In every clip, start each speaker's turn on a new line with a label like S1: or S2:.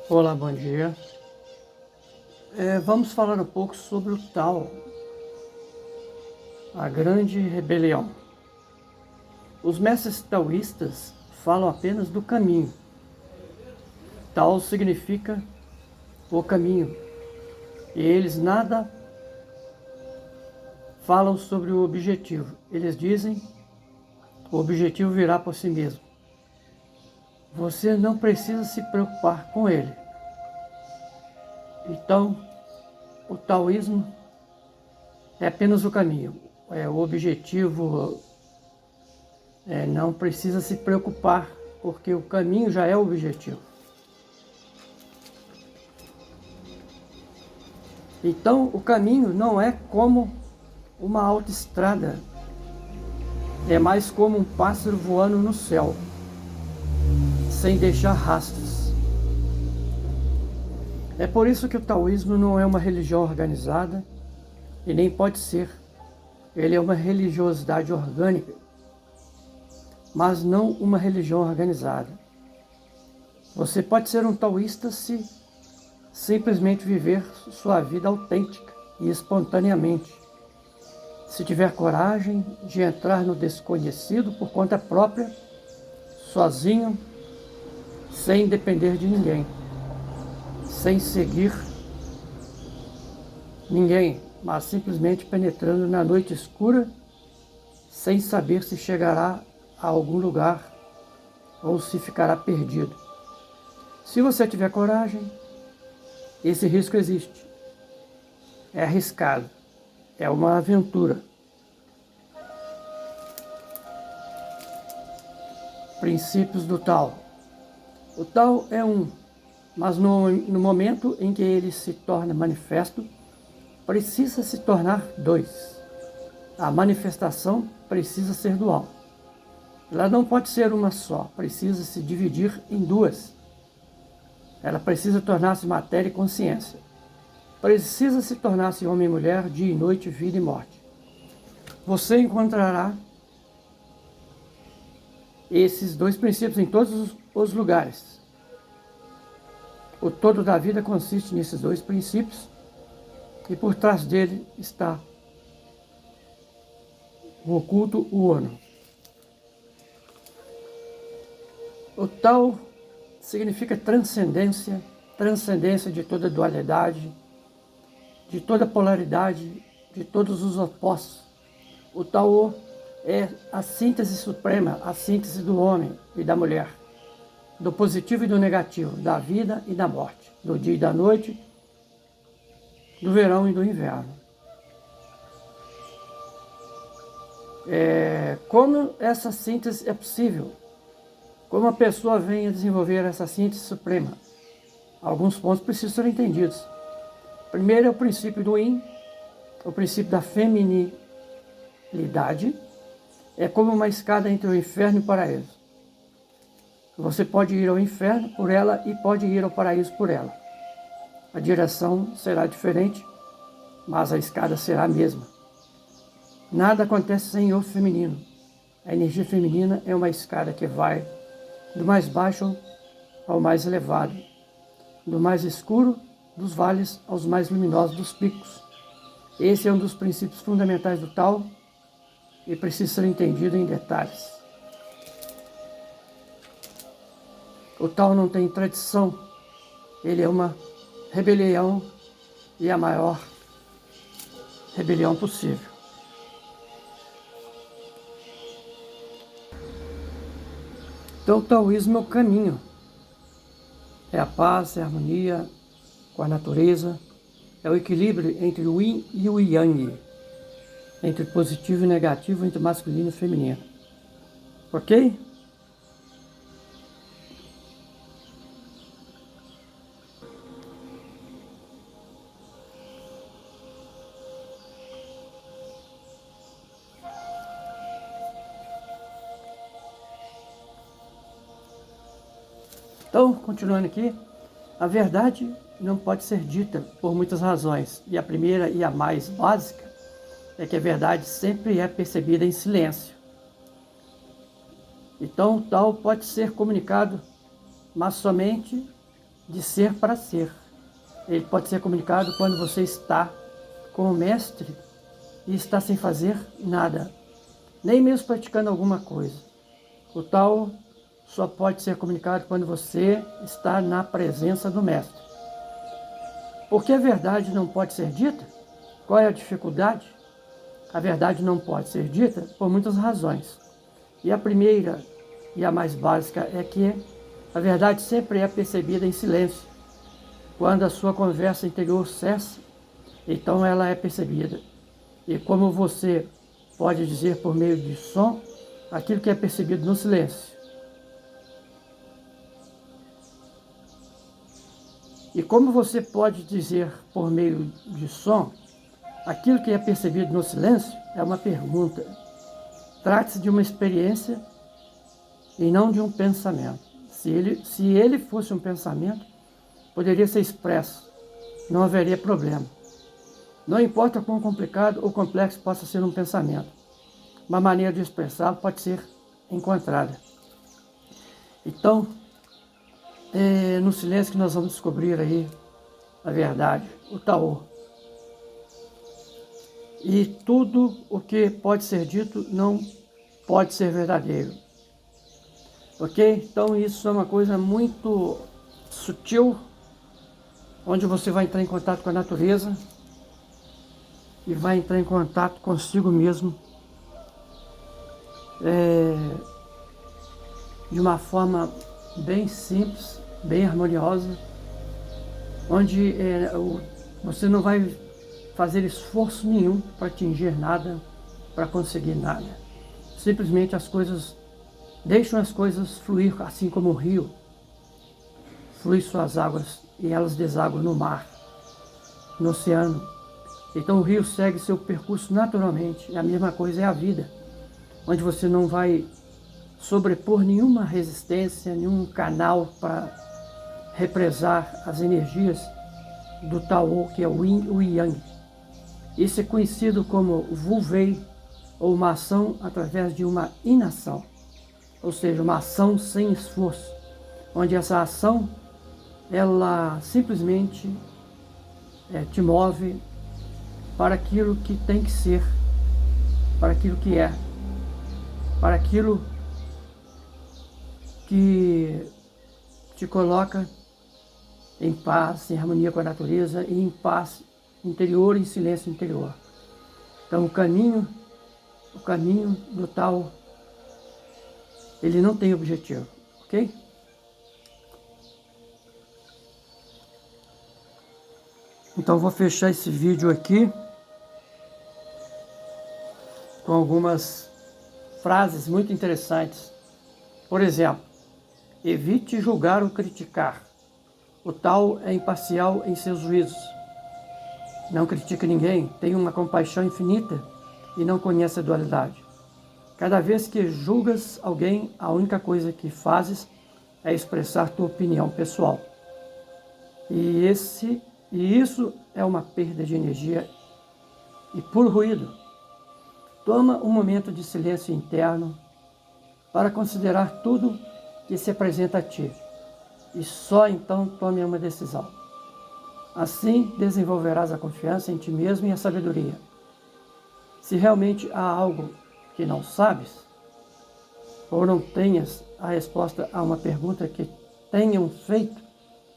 S1: Olá, bom dia. Vamos falar um pouco sobre o Tao, a grande rebelião. Os mestres taoístas falam apenas do caminho. Tao significa o caminho, e eles nada falam sobre o objetivo. Eles dizem o objetivo virá por si mesmo. Você não precisa se preocupar com ele. Então, o taoísmo é apenas o caminho. O objetivo não precisa se preocupar, porque o caminho já é o objetivo. Então, o caminho não é como uma autoestrada, é mais como um pássaro voando no céu, sem deixar rastros. É por isso que o taoísmo não é uma religião organizada e nem pode ser. Ele é uma religiosidade orgânica, mas não uma religião organizada. Você pode ser um taoísta se simplesmente viver sua vida autêntica e espontaneamente. Se tiver coragem de entrar no desconhecido por conta própria, sozinho, sem depender de ninguém, sem seguir ninguém, mas simplesmente penetrando na noite escura, sem saber se chegará a algum lugar ou se ficará perdido. Se você tiver coragem, esse risco existe. É arriscado. É uma aventura. Princípios do Tao. O Tao é um, mas no momento em que ele se torna manifesto, precisa se tornar dois. A manifestação precisa ser dual. Ela não pode ser uma só, precisa se dividir em duas. Ela precisa tornar-se matéria e consciência. Precisa se tornar-se homem e mulher, dia e noite, vida e morte. Você encontrará esses dois princípios em todos os lugares. O todo da vida consiste nesses dois princípios e por trás dele está o oculto, o Ono. O Tao significa transcendência, transcendência de toda dualidade, de toda polaridade, de todos os opostos. O Tao é a síntese suprema, a síntese do homem e da mulher, do positivo e do negativo, da vida e da morte, do dia e da noite, do verão e do inverno. Como essa síntese é possível? Como a pessoa vem a desenvolver essa síntese suprema? Alguns pontos precisam ser entendidos. Primeiro é o princípio do Yin, o princípio da feminilidade. É como uma escada entre o inferno e o paraíso. Você pode ir ao inferno por ela e pode ir ao paraíso por ela. A direção será diferente, mas a escada será a mesma. Nada acontece sem o feminino. A energia feminina é uma escada que vai do mais baixo ao mais elevado, do mais escuro dos vales aos mais luminosos dos picos. Esse é um dos princípios fundamentais do Tao e precisa ser entendido em detalhes. O Tao não tem tradição, ele é uma rebelião e a maior rebelião possível. Então o taoísmo é o caminho, é a paz, é a harmonia com a natureza, é o equilíbrio entre o yin e o yang, entre positivo e negativo, entre masculino e feminino. Ok? Então, continuando aqui, a verdade não pode ser dita por muitas razões, e a primeira e a mais básica é que a verdade sempre é percebida em silêncio. Então, o tal pode ser comunicado, mas somente de ser para ser. Ele pode ser comunicado quando você está com o mestre e está sem fazer nada, nem mesmo praticando alguma coisa. O tal só pode ser comunicado quando você está na presença do mestre. Por que a verdade não pode ser dita? Qual é a dificuldade? A verdade não pode ser dita por muitas razões. E a primeira e a mais básica é que a verdade sempre é percebida em silêncio. Quando a sua conversa interior cessa, então ela é percebida. E como você pode dizer por meio de som aquilo que é percebido no silêncio? E como você pode dizer por meio de som aquilo que é percebido no silêncio? É uma pergunta. Trata-se de uma experiência e não de um pensamento. Se ele fosse um pensamento, poderia ser expresso, não haveria problema. Não importa quão complicado ou complexo possa ser um pensamento, uma maneira de expressá-lo pode ser encontrada. Então, é no silêncio que nós vamos descobrir aí a verdade, o Taô. E tudo o que pode ser dito não pode ser verdadeiro. Ok? Então isso é uma coisa muito sutil, onde você vai entrar em contato com a natureza e vai entrar em contato consigo mesmo de uma forma bem simples, bem harmoniosa, onde você não vai fazer esforço nenhum para atingir nada, para conseguir nada. Simplesmente deixam as coisas fluir, assim como o rio flui suas águas e elas desaguam no mar, no oceano. Então o rio segue seu percurso naturalmente, e a mesma coisa é a vida, onde você não vai sobrepor nenhuma resistência, nenhum canal para represar as energias do Taô, que é o Yin e o Yang. Isso é conhecido como Wu-Wei, ou uma ação através de uma inação, ou seja, uma ação sem esforço, onde essa ação, ela simplesmente te move para aquilo que tem que ser, para aquilo que é, para aquilo que te coloca em paz, em harmonia com a natureza e em paz interior e em silêncio interior. Então o caminho do tal, ele não tem objetivo, ok? Então vou fechar esse vídeo aqui com algumas frases muito interessantes. Por exemplo, evite julgar ou criticar. O tal é imparcial em seus juízos. Não critica ninguém, tem uma compaixão infinita e não conhece a dualidade. Cada vez que julgas alguém, a única coisa que fazes é expressar tua opinião pessoal. E isso é uma perda de energia e puro ruído. Toma um momento de silêncio interno para considerar tudo que se apresenta a ti. E só então tome uma decisão. Assim desenvolverás a confiança em ti mesmo e a sabedoria. Se realmente há algo que não sabes, ou não tenhas a resposta a uma pergunta que tenham feito,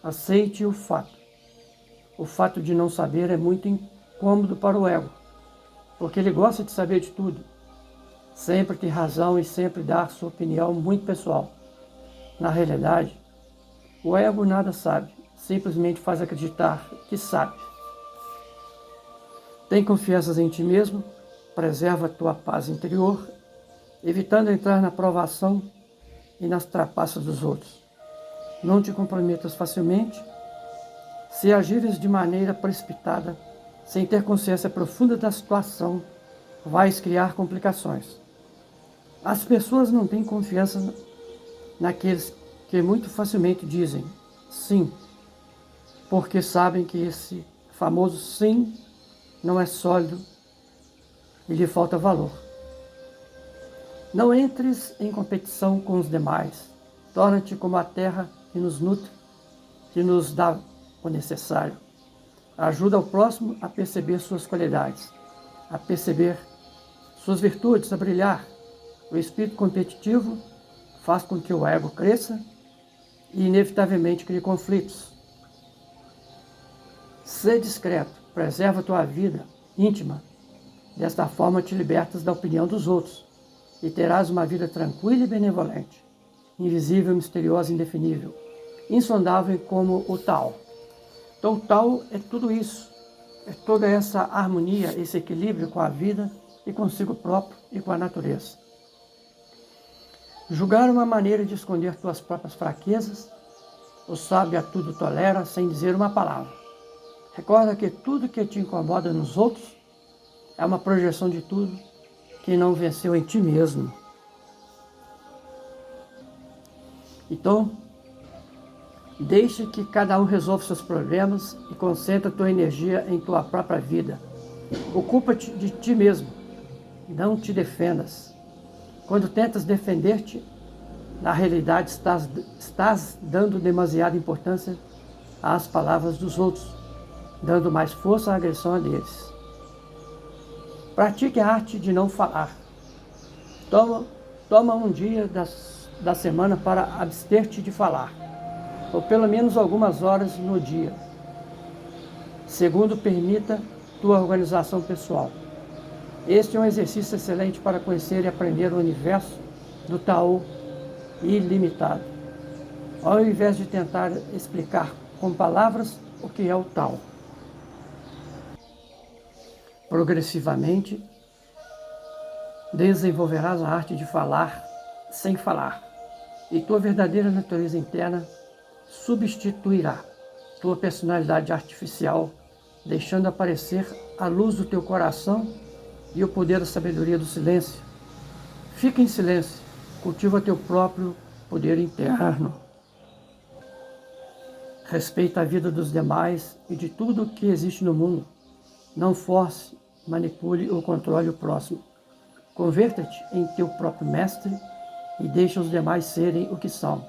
S1: aceite o fato. O fato de não saber é muito incômodo para o ego, porque ele gosta de saber de tudo, sempre ter razão e sempre dar sua opinião muito pessoal. Na realidade, o ego nada sabe, simplesmente faz acreditar que sabe. Tem confiança em ti mesmo, preserva a tua paz interior, evitando entrar na provação e nas trapaças dos outros. Não te comprometas facilmente. Se agires de maneira precipitada, sem ter consciência profunda da situação, vais criar complicações. As pessoas não têm confiança naqueles que muito facilmente dizem sim, porque sabem que esse famoso sim não é sólido e lhe falta valor. Não entres em competição com os demais. Torna-te como a terra que nos nutre, que nos dá o necessário. Ajuda o próximo a perceber suas qualidades, a perceber suas virtudes, a brilhar. O espírito competitivo faz com que o ego cresça e inevitavelmente crie conflitos. Sê discreto, preserva a tua vida íntima. Desta forma te libertas da opinião dos outros e terás uma vida tranquila e benevolente, invisível, misteriosa, indefinível, insondável como o Tao. Então o Tao é tudo isso, é toda essa harmonia, esse equilíbrio com a vida e consigo próprio e com a natureza. Julgar uma maneira de esconder tuas próprias fraquezas, o sábio a tudo tolera sem dizer uma palavra. Recorda que tudo que te incomoda nos outros é uma projeção de tudo que não venceu em ti mesmo. Então, deixe que cada um resolva seus problemas e concentre a tua energia em tua própria vida. Ocupa-te de ti mesmo, não te defendas. Quando tentas defender-te, na realidade estás dando demasiada importância às palavras dos outros, dando mais força à agressão a deles. Pratique a arte de não falar. Toma um dia da semana para abster-te de falar, ou pelo menos algumas horas no dia, segundo permita tua organização pessoal. Este é um exercício excelente para conhecer e aprender o universo do Tao ilimitado, ao invés de tentar explicar com palavras o que é o Tao. Progressivamente, desenvolverás a arte de falar sem falar, e tua verdadeira natureza interna substituirá tua personalidade artificial, deixando aparecer a luz do teu coração e o poder da sabedoria do silêncio. Fica em silêncio, cultiva teu próprio poder interno. Respeita a vida dos demais e de tudo o que existe no mundo. Não force, manipule ou controle o próximo. Converta-te em teu próprio mestre e deixa os demais serem o que são,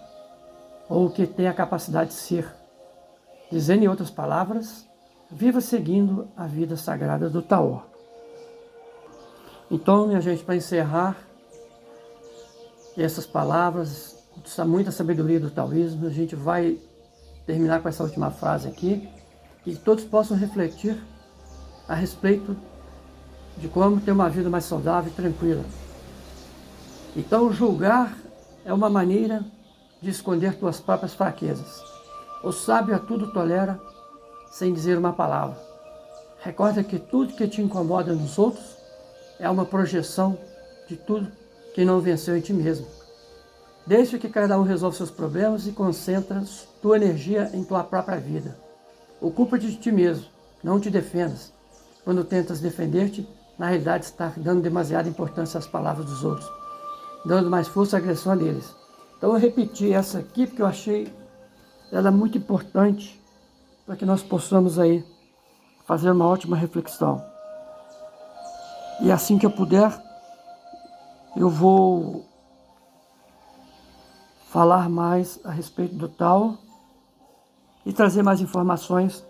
S1: ou o que têm a capacidade de ser. Dizendo em outras palavras, viva seguindo a vida sagrada do Tao. Então, minha gente, para encerrar essas palavras, muita sabedoria do taoísmo, a gente vai terminar com essa última frase aqui, que todos possam refletir a respeito de como ter uma vida mais saudável e tranquila. Então, julgar é uma maneira de esconder tuas próprias fraquezas. O sábio a tudo tolera sem dizer uma palavra. Recorda que tudo que te incomoda nos outros é uma projeção de tudo que não venceu em ti mesmo. Deixa que cada um resolva seus problemas e concentra tua energia em tua própria vida. Ocupa-te de ti mesmo, não te defendas. Quando tentas defender-te, na realidade está dando demasiada importância às palavras dos outros, dando mais força à agressão deles. Então eu repeti essa aqui porque eu achei ela muito importante para que nós possamos aí fazer uma ótima reflexão. E assim que eu puder, eu vou falar mais a respeito do Tao e trazer mais informações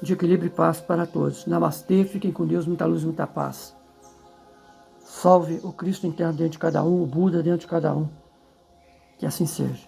S1: de equilíbrio e paz para todos. Namastê, fiquem com Deus, muita luz e muita paz. Salve o Cristo interno dentro de cada um, o Buda dentro de cada um. Que assim seja.